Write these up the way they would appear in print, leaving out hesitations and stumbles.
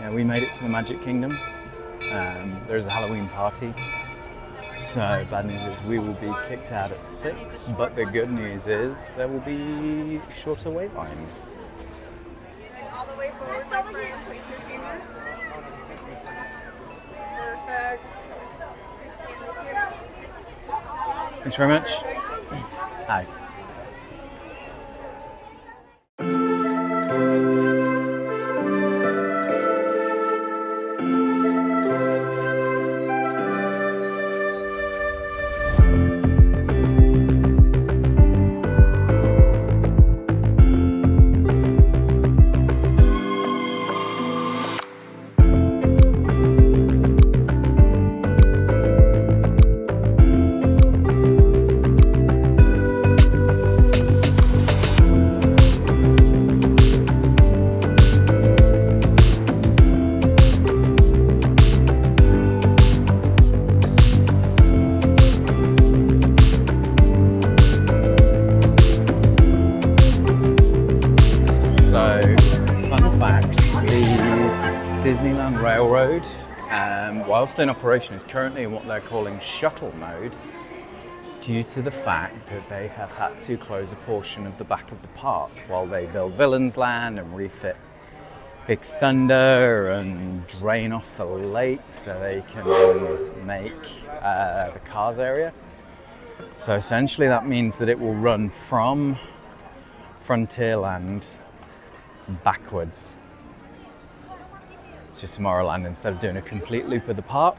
Yeah, we made it to the Magic Kingdom. There's a Halloween party. So bad news is we will be kicked out at 6, but the good news is there will be shorter wait lines. All the way forward, so for your place your finger. Perfect. Thanks very much. Hi. Disneyland Railroad, whilst in operation, is currently in what they're calling shuttle mode due to the fact that they have had to close a portion of the back of the park while they build Villains Land and refit Big Thunder and drain off the lake so they can make the Cars area. So essentially that means that it will run from Frontierland backwards to Tomorrowland instead of doing a complete loop of the park.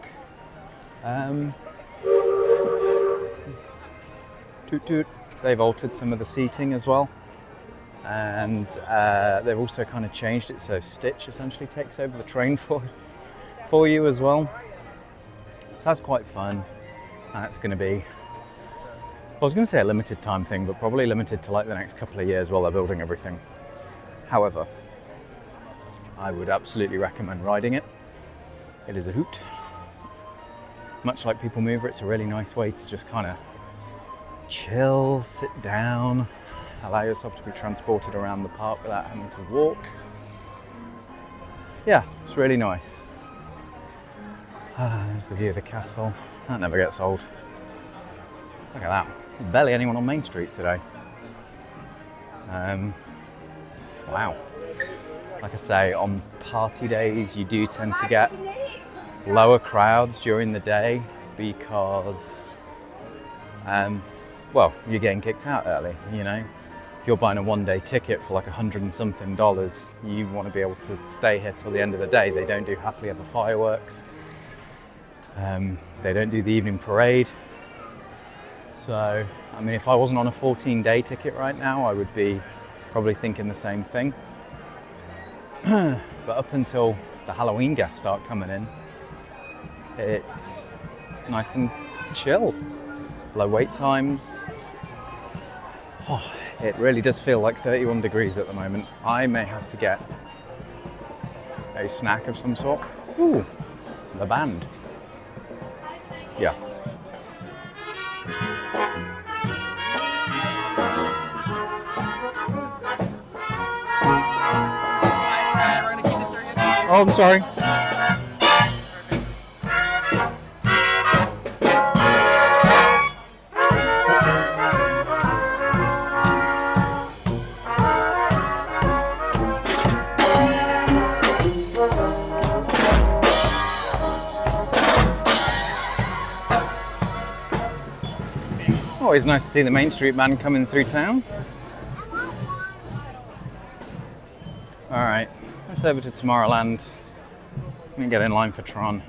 Toot toot. They've altered some of the seating as well, and they've also kind of changed it so Stitch essentially takes over the train for you as well. So that's quite fun, and it's going to be, I was going to say a limited time thing, but probably limited to like the next couple of years while they're building everything. However, I would absolutely recommend riding it. It is a hoot. Much like People Mover, it's a really nice way to just kind of chill, sit down, allow yourself to be transported around the park without having to walk. Yeah, it's really nice. There's the view of the castle. That never gets old. Look at that. Barely anyone on Main Street today. Wow. Like I say, on party days, you do tend to get lower crowds during the day because, well, you're getting kicked out early, you know. If you're buying a one-day ticket for like $100 and something, you want to be able to stay here till the end of the day. They don't do happily ever fireworks. They don't do the evening parade. So, I mean, if I wasn't on a 14-day ticket right now, I would be probably thinking the same thing. But up until the Halloween guests start coming in, it's nice and chill. Low wait times. Oh, it really does feel like 31 degrees at the moment. I may have to get a snack of some sort. Ooh, the band. Yeah. Oh, I'm sorry. Always nice to see the Main Street band coming through town. All right. Let's over to Tomorrowland. Let me get in line for Tron,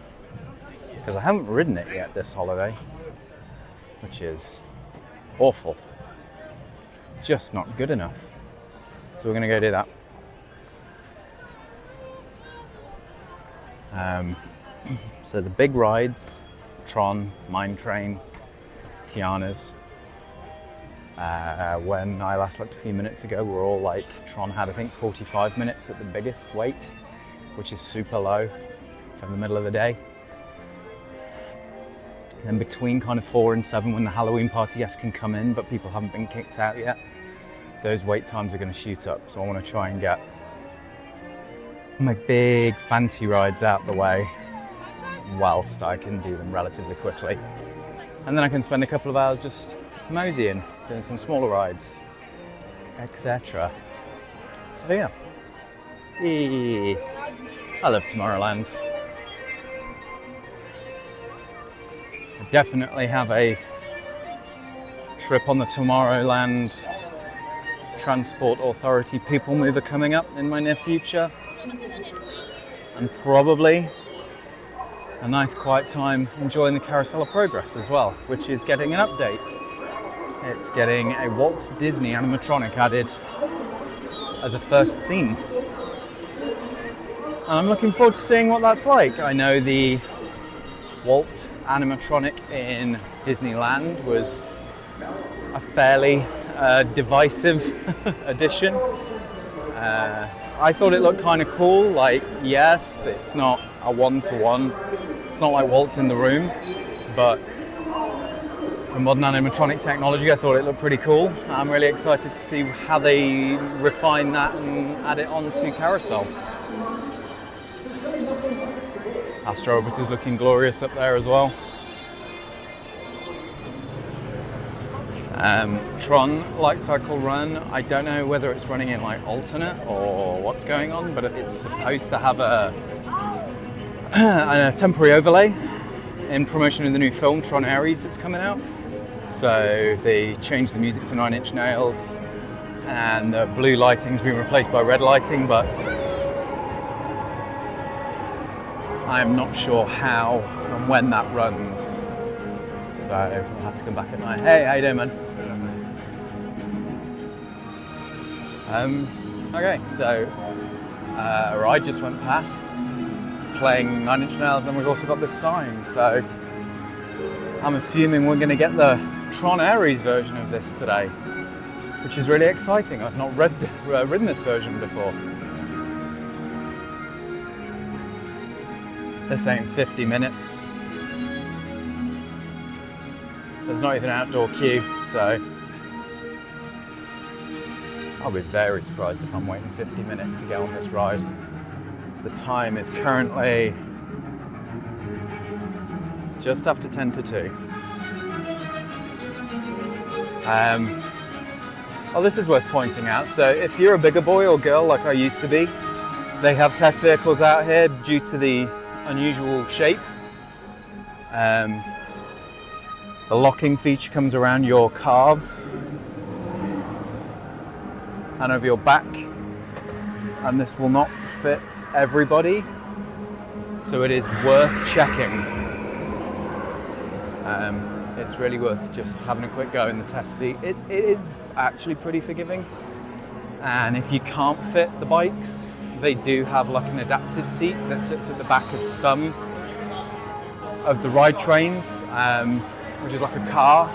because I haven't ridden it yet this holiday, which is awful. Just not good enough. So we're going to go do that. So the big rides, Tron, Mine Train, Tiana's. When I last looked a few minutes ago, we're all like, Tron had I think 45 minutes at the biggest wait, which is super low for the middle of the day. Then between kind of 4 and 7, when the Halloween party guests can come in, but people haven't been kicked out yet, those wait times are going to shoot up. So I want to try and get my big fancy rides out the way whilst I can do them relatively quickly. And then I can spend a couple of hours just moseying, doing some smaller rides, etc. So yeah. I love Tomorrowland. I definitely have a trip on the Tomorrowland Transport Authority People Mover coming up in my near future. And probably a nice quiet time enjoying the Carousel of Progress as well, which is getting an update. It's getting a Walt Disney animatronic added as a first scene. And I'm looking forward to seeing what that's like. I know the Walt animatronic in Disneyland was a fairly divisive addition. I thought it looked kind of cool. Like, yes, it's not a one-to-one. It's not like Walt's in the room, but for modern animatronic technology, I thought it looked pretty cool. I'm really excited to see how they refine that and add it onto Carousel. Astro Orbiter's looking glorious up there as well. Tron Light Cycle Run, I don't know whether it's running in like alternate or what's going on, but it's supposed to have a temporary overlay in promotion of the new film Tron Ares that's coming out. So they changed the music to 9 Inch Nails and the blue lighting's been replaced by red lighting, but I'm not sure how and when that runs. So we'll have to come back at night. Hey, how you doing, man? Okay, so a ride just went past playing 9 Inch Nails, and we've also got this sign. So I'm assuming we're going to get the Tron Ares version of this today, which is really exciting. I've not ridden this version before. They're saying 50 minutes. There's not even an outdoor queue, so I'll be very surprised if I'm waiting 50 minutes to get on this ride. The time is currently just after 10 to 2. Oh, this is worth pointing out. So if you're a bigger boy or girl like I used to be, they have test vehicles out here due to the unusual shape. The locking feature comes around your calves and over your back, and this will not fit everybody, so it is worth checking. It's really worth just having a quick go in the test seat. It is actually pretty forgiving, and if you can't fit the bikes, they do have like an adapted seat that sits at the back of some of the ride trains, which is like a car,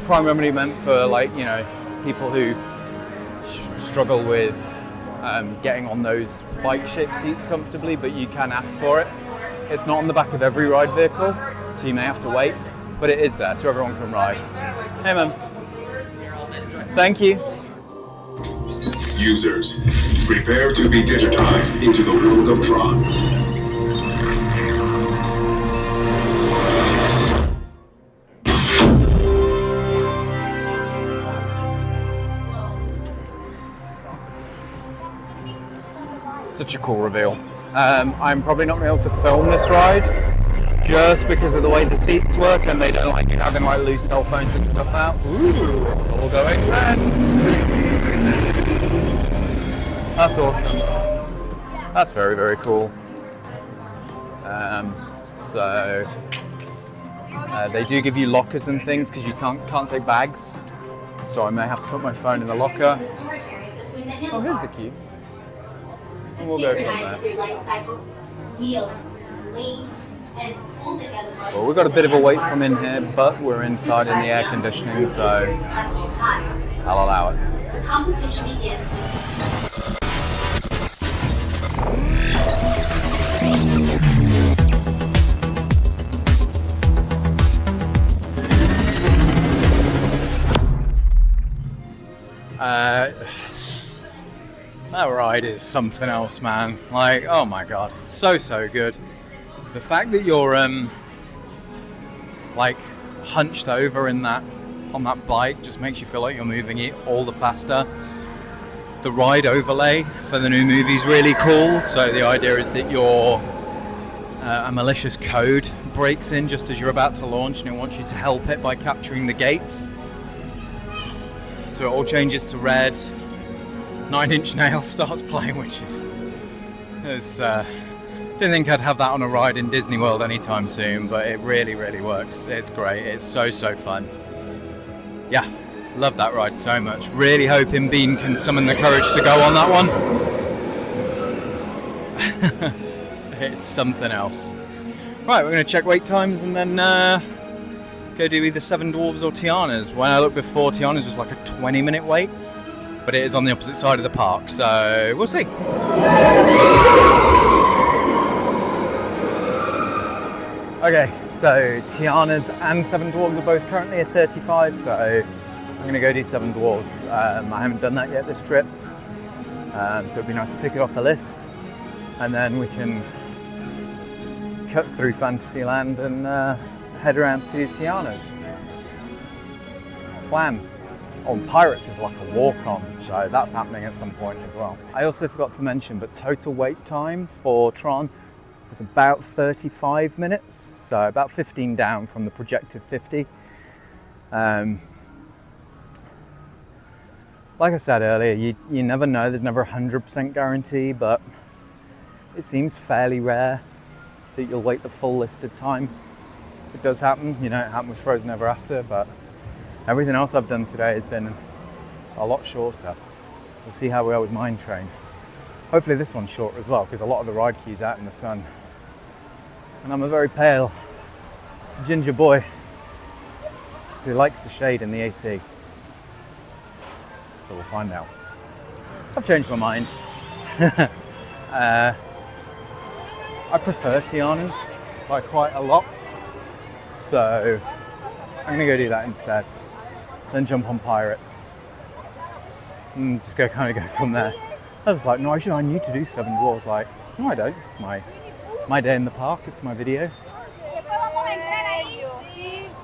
primarily meant for, like, you know, people who struggle with getting on those bike-shaped seats comfortably, but you can ask for it. It's not on the back of every ride vehicle, so you may have to wait, but it is there, so everyone can ride. Hey, man. Thank you. Users, prepare to be digitized into the world of Tron. Such a cool reveal. I'm probably not going to be able to film this ride just because of the way the seats work, and they don't like having like loose cell phones and stuff out. Ooh, it's all going then. That's awesome. That's very, very cool. So they do give you lockers and things because you can't take bags. So I may have to put my phone in the locker. Oh, here's the queue. And we'll go from there. Well, we've got a bit of a wait from in here, but we're inside in the air conditioning, so I'll allow it. The competition begins. That ride is something else, man. Like, oh my god, so good. The fact that you're like hunched over on that bike just makes you feel like you're moving it all the faster. The ride overlay for the new movie is really cool. So the idea is that a malicious code breaks in just as you're about to launch, and it wants you to help it by capturing the gates. So it all changes to red. 9 Inch Nails starts playing, which is didn't think I'd have that on a ride in Disney World anytime soon, but it really works. It's great. It's so fun. Yeah, love that ride so much. Really hoping Bean can summon the courage to go on that one. It's something else. Right, we're going to check wait times and then go do either Seven Dwarfs or Tiana's. When I looked before, Tiana's was like a 20-minute wait, but it is on the opposite side of the park, so we'll see. Okay, so Tiana's and Seven Dwarfs are both currently at 35, so I'm going to go do Seven Dwarfs. I haven't done that yet this trip, so it'd be nice to tick it off the list, and then we can cut through Fantasyland and head around to Tiana's. Plan. Oh, Pirates is like a walk-on, so that's happening at some point as well. I also forgot to mention, but total wait time for Tron was about 35 minutes, so about 15 down from the projected 50. Like I said earlier, you never know, there's never a 100% guarantee, but it seems fairly rare that you'll wait the full listed time. It does happen, you know, it happened with Frozen Ever After, but everything else I've done today has been a lot shorter. We'll see how we are with Mine Train. Hopefully this one's short as well, because a lot of the ride queue's out in the sun. And I'm a very pale ginger boy who likes the shade in the AC. So we'll find out. I've changed my mind. I prefer Tiana's by quite a lot. So I'm gonna go do that instead. Then jump on Pirates. And just go from there. I was like, no, actually I need to do Seven Dwarfs. Like, no I don't. It's my day in the park, it's my video.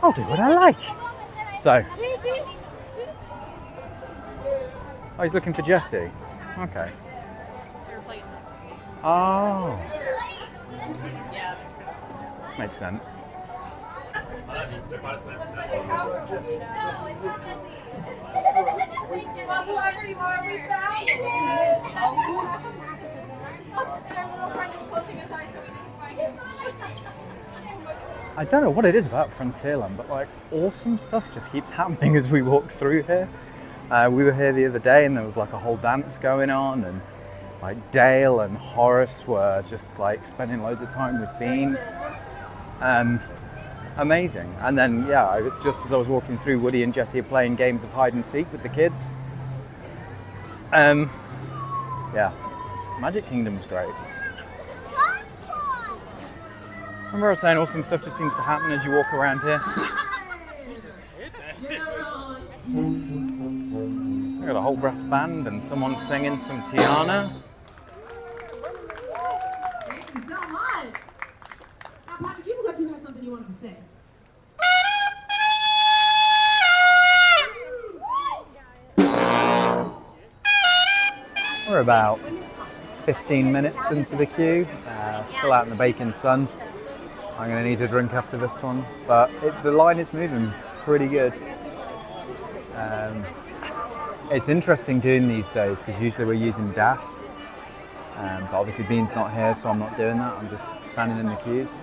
I'll do what I like. So. Oh, he's looking for Jessie. Okay. Oh. Makes sense. I don't know what it is about Frontierland, but like awesome stuff just keeps happening as we walk through here. We were here the other day and there was like a whole dance going on, and like Dale and Horace were just like spending loads of time with Bean. Amazing. And then just as I was walking through, Woody and Jessie are playing games of hide and seek with the kids. Magic Kingdom's great. Remember I was saying awesome stuff just seems to happen as you walk around here? We got a whole brass band and someone singing some Tiana. Thank you so much. Now, Patrick, you look like you had something you wanted to say. We're about 15 minutes into the queue, still out in the baking sun. I'm going to need a drink after this one, but the line is moving pretty good. It's interesting doing these days because usually we're using DAS, but obviously Bean's not here, so I'm not doing that. I'm just standing in the queues.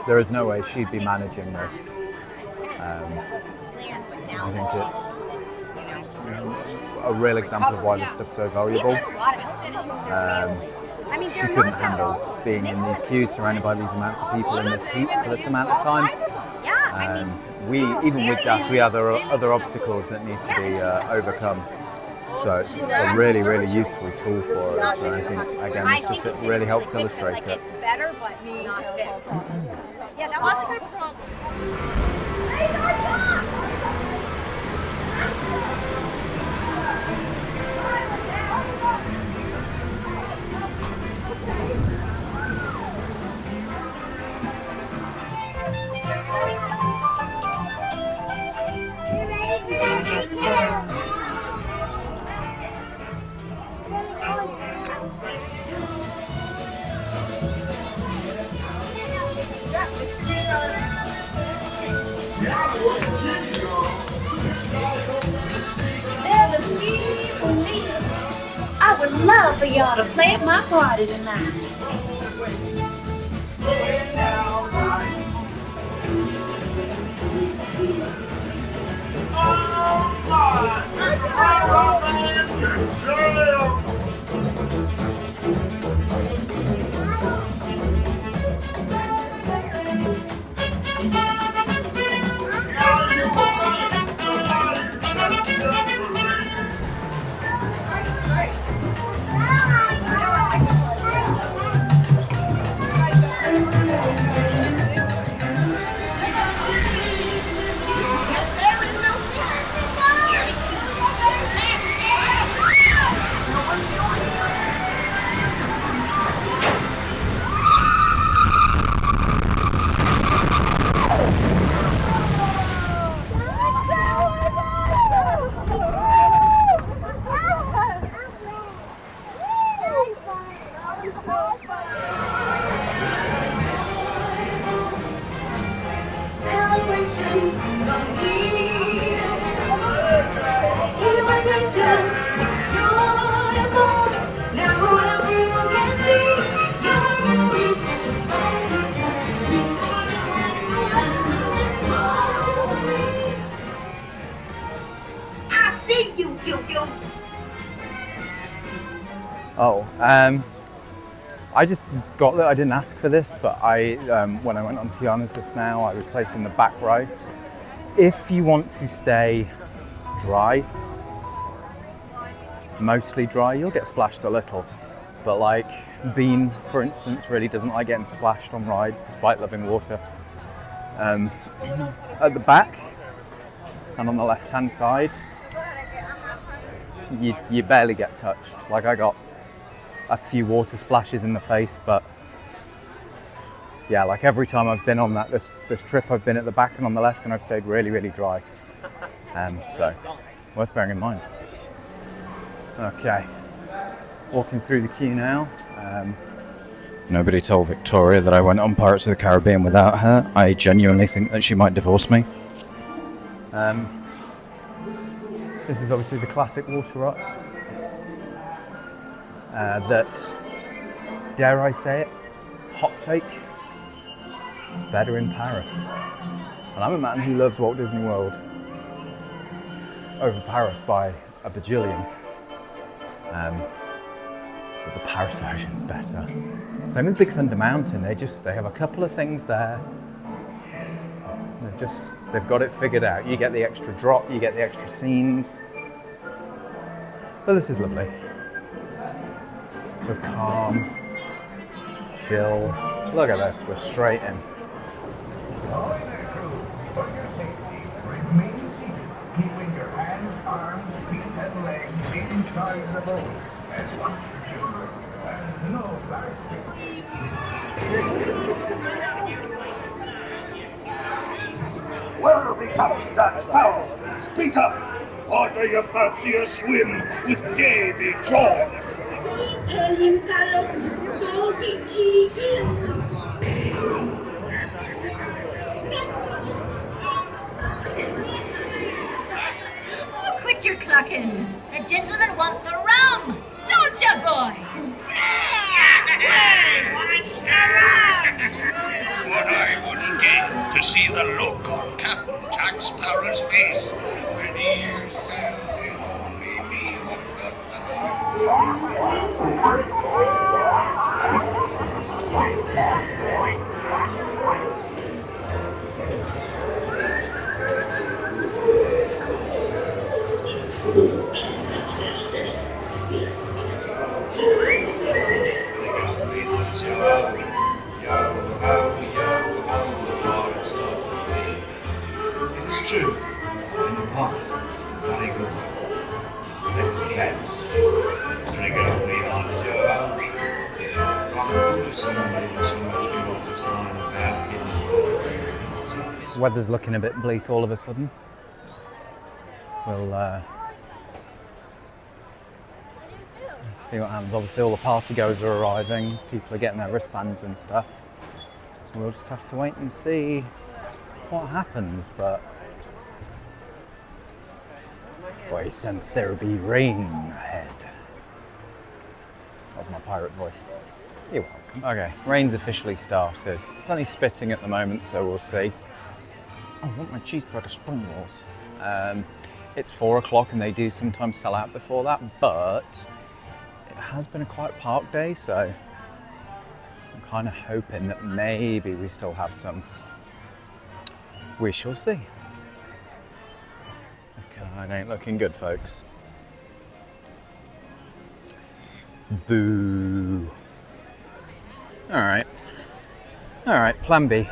There is no way she'd be managing this. I think it's a real example of why this stuff's so valuable. She couldn't handle being in these queues surrounded by these amounts of people in this heat for this amount of time. Even with DAS, we have other obstacles that need to be overcome. So it's a really, really useful tool for us. And I think, again, it really helps illustrate it. Better, but not fit. Yeah, that was my problem. would love for y'all to play at my party tonight. I just got that. I didn't ask for this, but when I went on Tiana's just now, I was placed in the back row. If you want to stay dry, mostly dry, you'll get splashed a little. But like Bean, for instance, really doesn't like getting splashed on rides, despite loving water. At the back and on the left-hand side, you barely get touched. Like I got a few water splashes in the face, but yeah, like every time I've been on this trip, I've been at the back and on the left, and I've stayed really, really dry. So worth bearing in mind. Okay, walking through the queue now. Nobody told Victoria that I went on Pirates of the Caribbean without her. I genuinely think that she might divorce me. This is obviously the classic water ride. That, dare I say it, hot take, it's better in Paris. And I'm a man who loves Walt Disney World over Paris by a bajillion. But the Paris version's better. Same with Big Thunder Mountain, they have a couple of things there. They've got it figured out. You get the extra drop, you get the extra scenes. But this is lovely. So calm, chill. Look at this, we're straight in. For your safety, remain seated, keeping your hands, arms, feet, and legs inside the boat. And watch your children, and no plastic. Where become Jack Sparrow? Speak up! Or do you fancy a swim with Davy Jones? Oh, quit your clucking. The gentlemen want the rum. Don't ya, boy? What I wouldn't give to see the look on Captain Jack Sparrow's face when he hears that only me what's It's true. In the past, very good. Let the pets. Trigger me on Joe. I'm foolish somebody with so much people just lying about hidden. Weather's looking a bit bleak all of a sudden. We'll see what happens. Obviously all the party goers are arriving, people are getting their wristbands and stuff. So we'll just have to wait and see what happens, but I sense there will be rain ahead. That's my pirate voice. You're welcome. Okay, rain's officially started. It's only spitting at the moment, so we'll see. I want my cheeseburger spring rolls. It's 4 o'clock and they do sometimes sell out before that, but it has been a quiet park day, so I'm kind of hoping that maybe we still have some. We shall see. Okay, it ain't looking good, folks. Boo. Alright, plan B.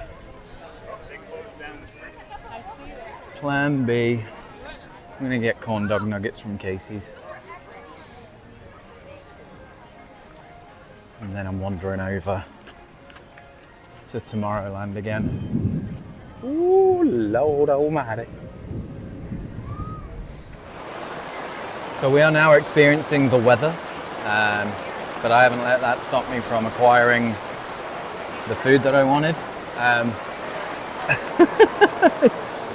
Plan B. I'm gonna get corn dog nuggets from Casey's. And then I'm wandering over to Tomorrowland again. Ooh, Lord almighty. So we are now experiencing the weather, but I haven't let that stop me from acquiring the food that I wanted. It's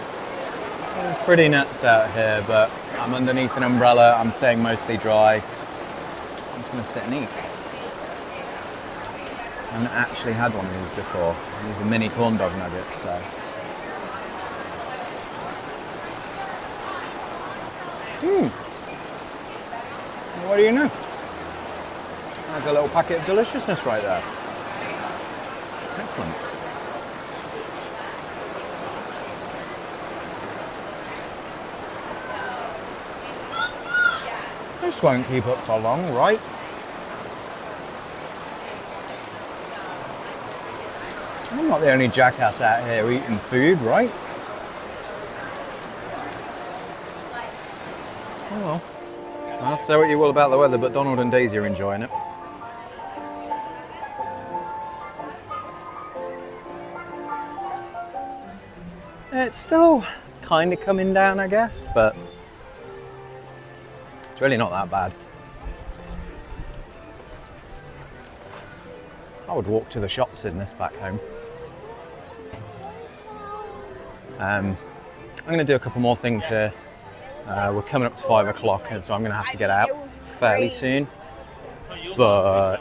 pretty nuts out here, but I'm underneath an umbrella, I'm staying mostly dry. I'm just gonna sit and eat. I haven't actually had one of these before. These are mini corn dog nuggets, so. What do you know? There's a little packet of deliciousness right there. Excellent. This won't keep up for long, right? I'm not the only jackass out here eating food, right? Oh well. I'll say what you will about the weather, but Donald and Daisy are enjoying it. It's still kind of coming down, I guess, but it's really not that bad. I would walk to the shops in this back home. I'm going to do a couple more things here. We're coming up to 5 o'clock, and so I'm going to have to get out fairly soon. But I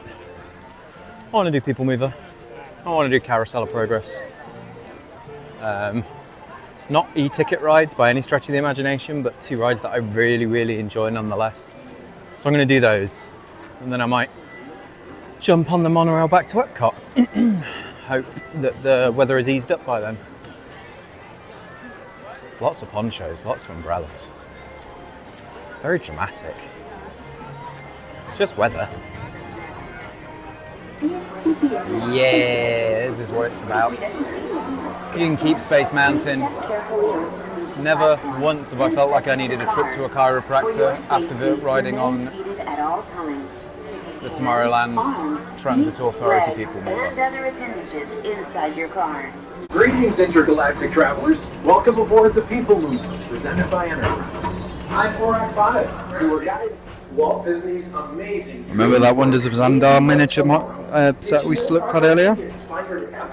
want to do People Mover. I want to do Carousel of Progress. Not e-ticket rides by any stretch of the imagination, but 2 rides that I really, really enjoy nonetheless. So I'm going to do those, and then I might jump on the monorail back to Epcot. Hope that the weather has eased up by then. Lots of ponchos, lots of umbrellas. Very dramatic. It's just weather. Yeah, this is what it's about. You can keep Space Mountain. Never once have I felt like I needed a trip to a chiropractor after riding on the Tomorrowland Transit Authority People Mover. Greetings, intergalactic travelers. Welcome aboard the People Mover, presented by Enterprise. I'm Borak 5, your guide. Walt Disney's amazing. Remember that Wonders of Xandar miniature set we looked at earlier?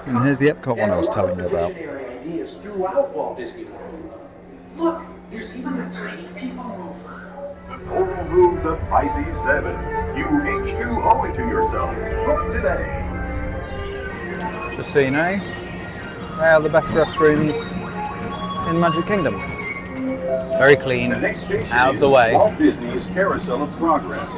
And here's the Epcot one I was telling you about. Ideas throughout Walt Disney World. Look, there's even a tiny People Mover. The normal rooms of Pisces 7. You H2 owe it to yourself. Book today. Just so you know, they are the best restrooms in Magic Kingdom. Very clean, out of the way. Walt Disney's Carousel of Progress.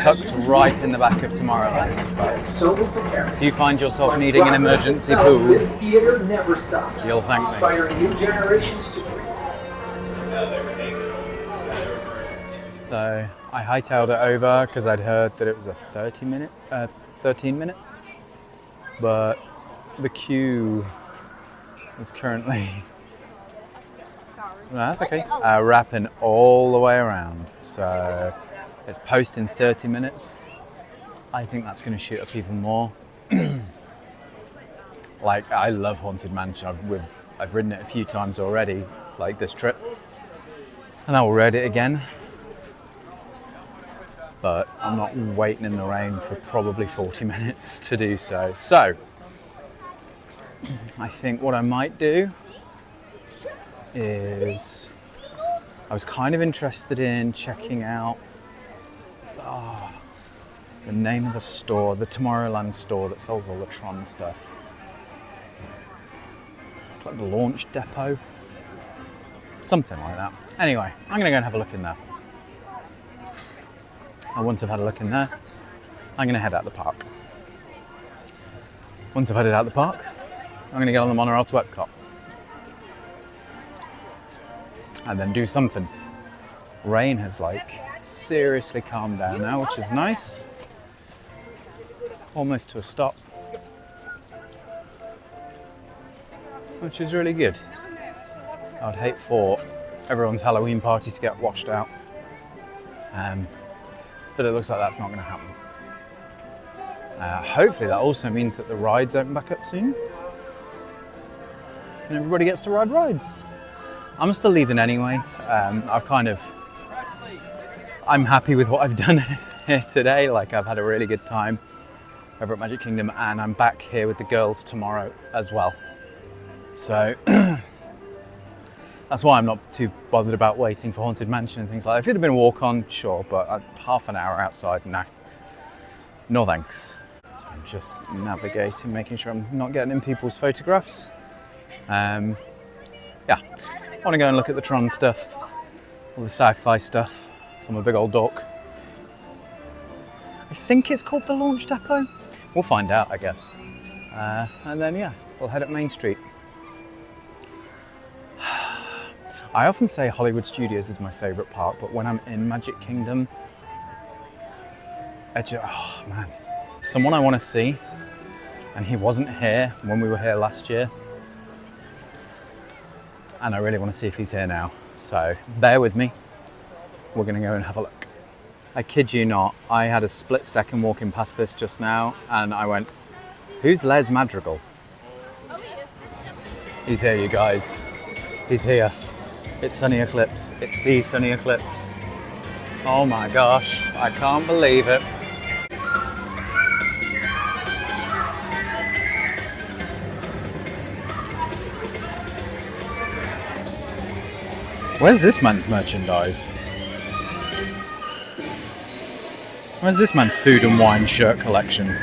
Tucked right in the back of Tomorrowland. But So is the carousel. if you find yourself needing an emergency pool, This theater never stops. you'll thank me. Inspiring new generations to dream. So I hightailed it over because I'd heard that it was a 13 minute, but the queue is currently, no, that's okay, wrapping all the way around. So it's posting 30 minutes. I think that's going to shoot up even more. Like, I love Haunted Mansion. I've ridden it a few times already, like this trip, and I will ride it again. But I'm not waiting in the rain for probably 40 minutes to do so. So I think what I might do is, I was kind of interested in checking out the name of the store, the Tomorrowland store that sells all the Tron stuff. It's like the launch depot. Something like that. Anyway, I'm gonna go and have a look in there. And once I've had a look in there, I'm gonna head out the park. Once I've headed out the park, I'm gonna get on the monorail to Epcot. And then do something. Rain has like seriously calmed down now, which is nice. Almost to a stop. Which is really good. I'd hate for everyone's Halloween party to get washed out. But it looks like that's not going to happen. Hopefully that also means that the rides open back up soon. And everybody gets to ride rides. I'm still leaving anyway. I'm happy with what I've done here today. Like, I've had a really good time over at Magic Kingdom, and I'm back here with the girls tomorrow as well. So that's why I'm not too bothered about waiting for Haunted Mansion and things like that. If it had been a walk on, sure, but half an hour outside, no. No thanks. So I'm just navigating, making sure I'm not getting in people's photographs. Yeah, I want to go and look at the Tron stuff, all the sci-fi stuff. So I'm a big old dork. I think it's called the Launch Depot. We'll find out, I guess. And then, yeah, we'll head up Main Street. I often say Hollywood Studios is my favourite park, but when I'm in Magic Kingdom, oh man. Someone I want to see, and he wasn't here when we were here last year. And I really want to see if he's here now. So bear with me. We're going to go and have a look. I kid you not, I had a split second walking past this just now, and I went, who's Les Madrigal? He's here, you guys. He's here. It's Sunny Eclipse. It's the Sunny Eclipse. Oh my gosh, I can't believe it. Where's this man's merchandise? Where's this man's food and wine shirt collection?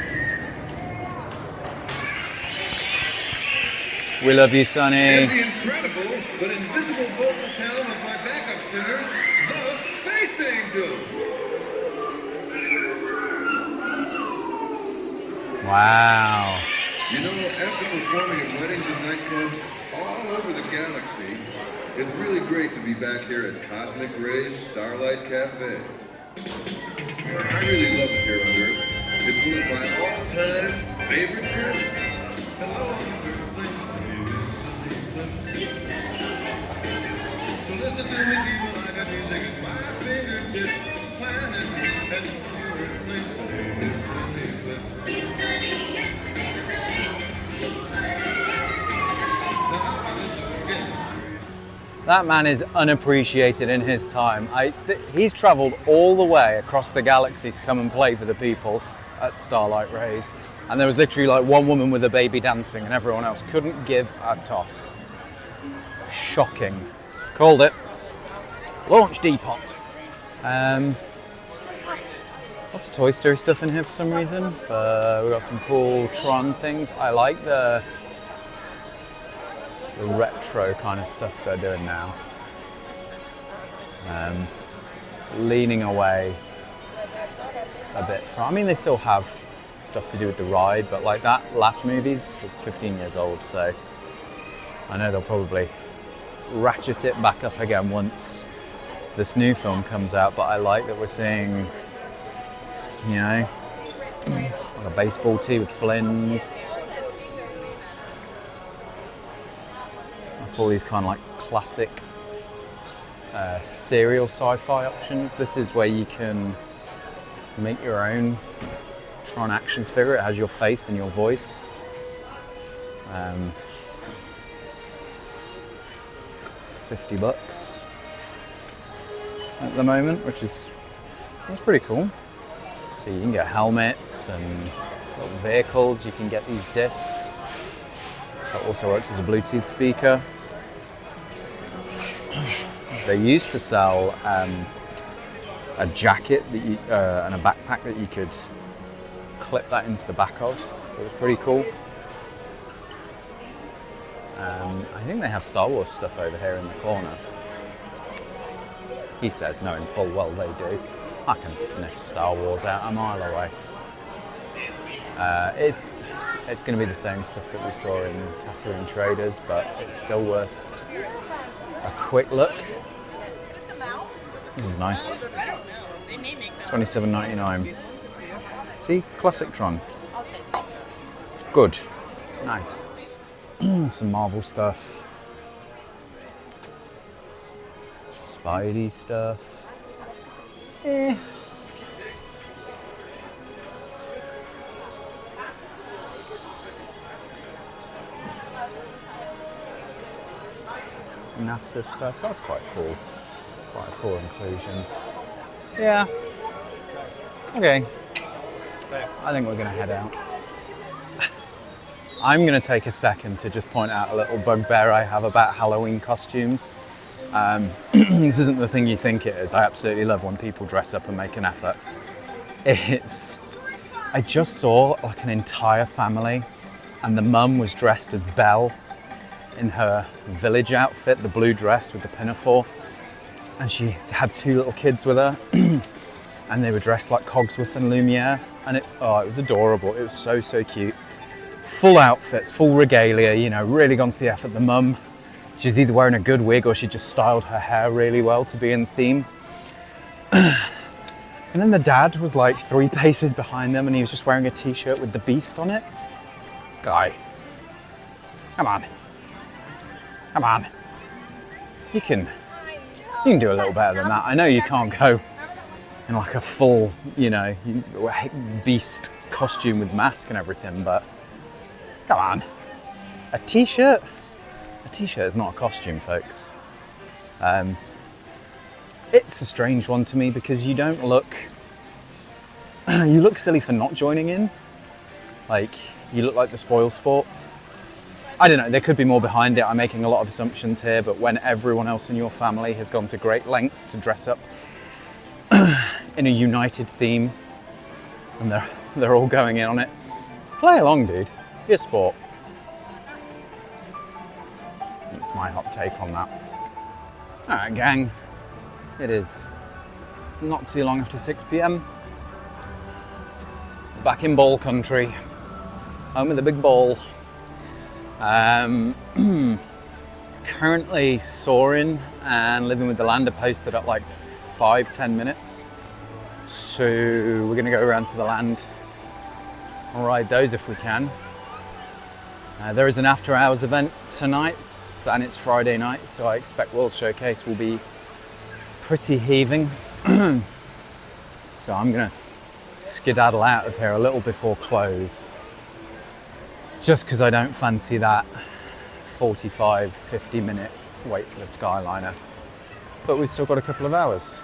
We love you, Sonny. And the incredible but invisible vocal talent of my backup singers, the Space Angels. Wow. You know, after performing at weddings and nightclubs all over the galaxy, it's really great to be back here at Cosmic Ray's Starlight Cafe. I really love it here on Earth. It's one of my all-time favorite journeys. Hello, Earthlings. So listen to me, people. I got music at my fingertips. Planets and Earthlings. That man is unappreciated in his time. He's travelled all the way across the galaxy to come and play for the people at Starlight Rays. And there was literally like one woman with a baby dancing and everyone else couldn't give a toss. Shocking. Called it. Launch Depot. Lots of Toy Story stuff in here for some reason. We've got some cool Tron things. I like the retro kind of stuff they're doing now. Leaning away a bit from, I mean, they still have stuff to do with the ride, but like that last movie's 15 years old, so I know they'll probably ratchet it back up again once this new film comes out, but I like that we're seeing, you know, like a baseball tee with Flynn's. All these kind of like classic serial sci-fi options. This is where you can make your own Tron action figure. It has your face and your voice. $50 at the moment, that's pretty cool. So you can get helmets and little vehicles. You can get these discs. That also works as a Bluetooth speaker. They used to sell a jacket that you, and a backpack that you could clip that into the back of. It was pretty cool. I think they have Star Wars stuff over here in the corner. He says, knowing full well they do. I can sniff Star Wars out a mile away. It's going to be the same stuff that we saw in Tatooine Traders, but it's still worth a quick look. This is nice. $27.99. See, Classic Tron. Good. Nice. Some Marvel stuff. Spidey stuff. NASA stuff. That's quite cool. It's quite a cool inclusion. Yeah. Okay. I think we're going to head out. I'm going to take a second to just point out a little bugbear I have about Halloween costumes. This isn't the thing you think it is. I absolutely love when people dress up and make an effort. I just saw like an entire family, and the mum was dressed as Belle in her village outfit, the blue dress with the pinafore, and she had two little kids with her, and they were dressed like Cogsworth and Lumiere, and it was adorable. It was so cute. Full outfits, full regalia, you know, really gone to the effort. The mum, she's either wearing a good wig or she just styled her hair really well to be in theme. And then the dad was like 3 paces behind them, and he was just wearing a t-shirt with the beast on it. Guy, come on. Come on. You can do a little better than that. I know you can't go in like a full, you know, beast costume with mask and everything, but come on. A t-shirt? A t-shirt is not a costume, folks. It's a strange one to me because you don't look, you look silly for not joining in. Like, you look like the spoil sport. I don't know, there could be more behind it. I'm making a lot of assumptions here, but when everyone else in your family has gone to great lengths to dress up in a united theme, and they're all going in on it, play along, dude. Be a sport. That's my hot take on that. Alright, gang. It is not too long after 6 p.m. Back in ball country. Home of the big ball. Currently soaring and living with the lander posted at like 5-10 minutes. So we're going to go around to the land and ride those if we can. There is an after hours event tonight, and it's Friday night, so I expect World Showcase will be pretty heaving. So I'm gonna skedaddle out of here a little before close, just because I don't fancy that 45-50 minute wait for the Skyliner. But we've still got a couple of hours.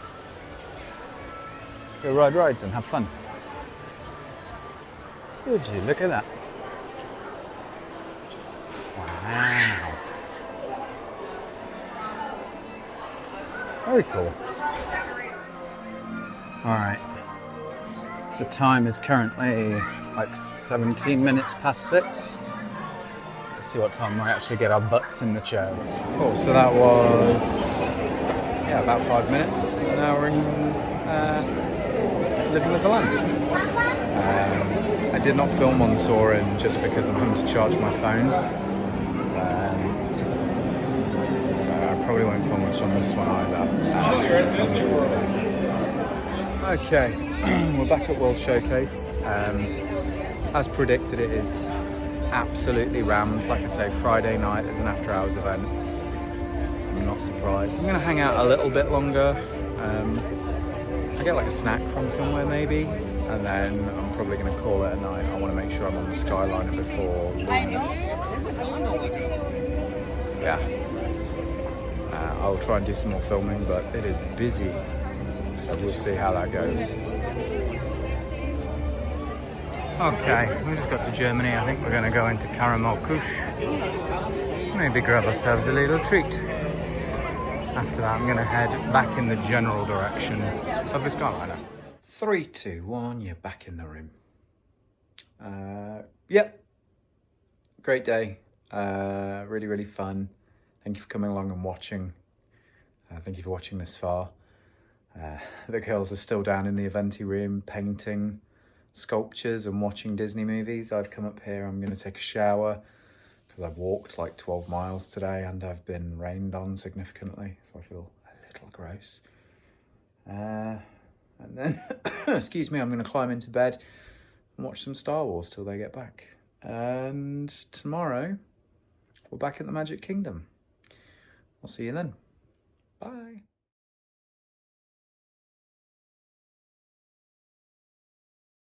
Let's go ride rides and have fun. Would you look at that? Wow. Very cool. Alright. The time is currently like 17 minutes past 6. Let's see what time we actually get our butts in the chairs. Cool, so that was about 5 minutes. Now we're in living with the land. I did not film on soaring just because I'm having to charge my phone. So I probably won't film much on this one either. Okay, we're back at World Showcase. As predicted, it is absolutely rammed. Like I say, Friday night there's an after hours event. I'm not surprised. I'm going to hang out a little bit longer. I get like a snack from somewhere maybe, and then I'm probably going to call it a night. I want to make sure I'm on the Skyliner before Luminous. Yeah. I'll try and do some more filming, but it is busy, so we'll see how that goes. Okay, we just got to Germany. I think we're going to go into Karamel Kush. Maybe grab ourselves a little treat. After that, I'm going to head back in the general direction of the Skyliner. 3, 2, 1, you're back in the room. Yep. Great day. Really, really fun. Thank you for coming along and watching. Thank you for watching this far. The girls are still down in the eventy room painting sculptures and watching Disney movies. I've come up here, I'm going to take a shower because I've walked like 12 miles today and I've been rained on significantly, so I feel a little gross. And then, excuse me, I'm going to climb into bed and watch some Star Wars till they get back. And tomorrow, we're back at the Magic Kingdom. I'll see you then. Bye.